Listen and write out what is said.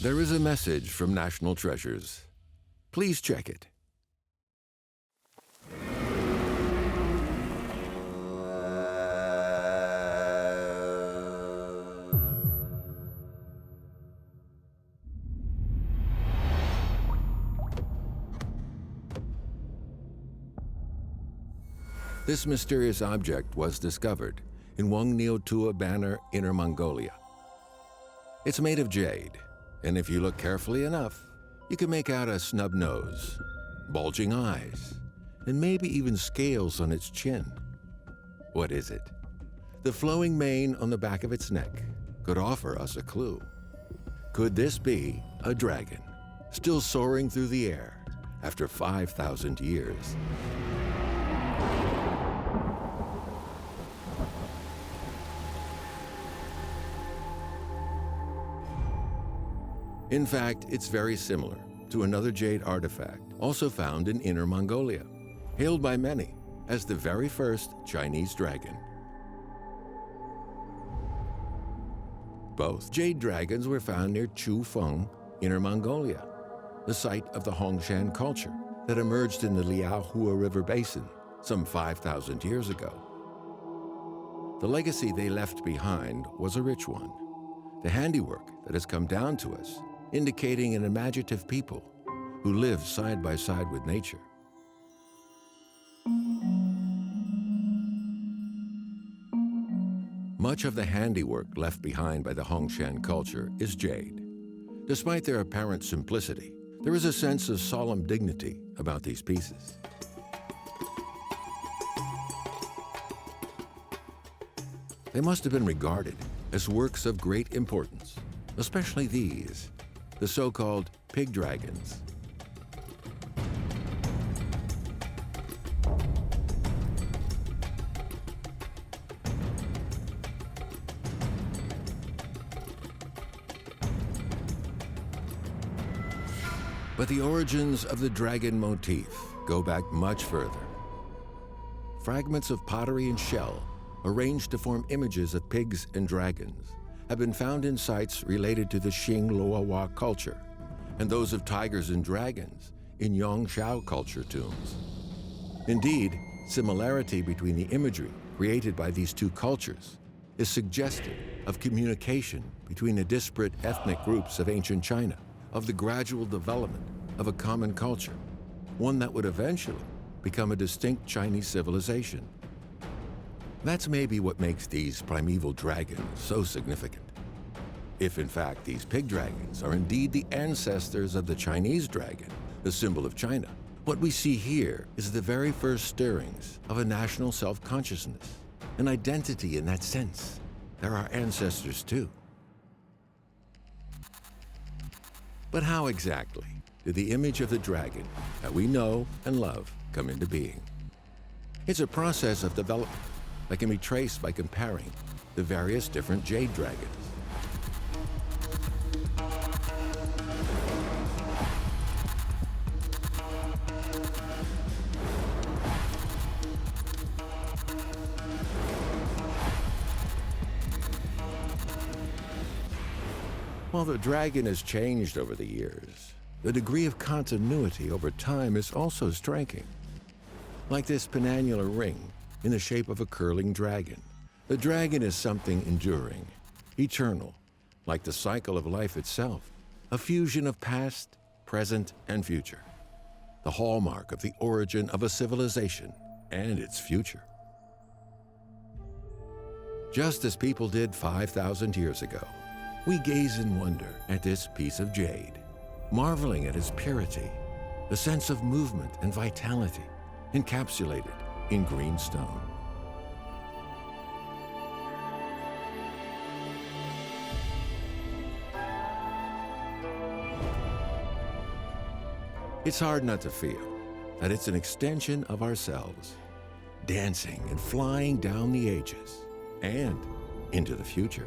There is a message from National Treasures. Please check it. This mysterious object was discovered in Wangneotua Banner, Inner Mongolia. It's made of jade, and if you look carefully enough, you can make out a snub nose, bulging eyes, and maybe even scales on its chin. What is it? The flowing mane on the back of its neck could offer us a clue. Could this be a dragon, still soaring through the air after 5,000 years? In fact, it's very similar to another jade artifact also found in Inner Mongolia, hailed by many as the very first Chinese dragon. Both jade dragons were found near Chufeng, Inner Mongolia, the site of the Hongshan culture that emerged in the Liaohua River basin some 5,000 years ago. The legacy they left behind was a rich one, the handiwork that has come down to us, indicating an imaginative people who live side by side with nature. Much of the handiwork left behind by the Hongshan culture is jade. Despite their apparent simplicity, there is a sense of solemn dignity about these pieces. They must have been regarded as works of great importance, especially these, the so-called pig dragons. But the origins of the dragon motif go back much further. Fragments of pottery and shell, arranged to form images of pigs and dragons, have been found in sites related to the Xing Luohua culture, and those of tigers and dragons in Yongshao culture tombs. Indeed, similarity between the imagery created by these two cultures is suggestive of communication between the disparate ethnic groups of ancient China, of the gradual development of a common culture, one that would eventually become a distinct Chinese civilization. That's maybe what makes these primeval dragons so significant. If in fact these pig dragons are indeed the ancestors of the Chinese dragon, the symbol of China, what we see here is the very first stirrings of a national self-consciousness, an identity in that sense. They're our ancestors too. But how exactly did the image of the dragon that we know and love come into being? It's a process of development that can be traced by comparing the various different jade dragons. While the dragon has changed over the years, the degree of continuity over time is also striking. Like this penannular ring in the shape of a curling dragon, the dragon is something enduring, eternal, like the cycle of life itself, a fusion of past, present, and future, the hallmark of the origin of a civilization and its future. Just as people did 5,000 years ago, we gaze in wonder at this piece of jade, marveling at its purity, the sense of movement and vitality encapsulated in green stone. It's hard not to feel that it's an extension of ourselves, dancing and flying down the ages and into the future.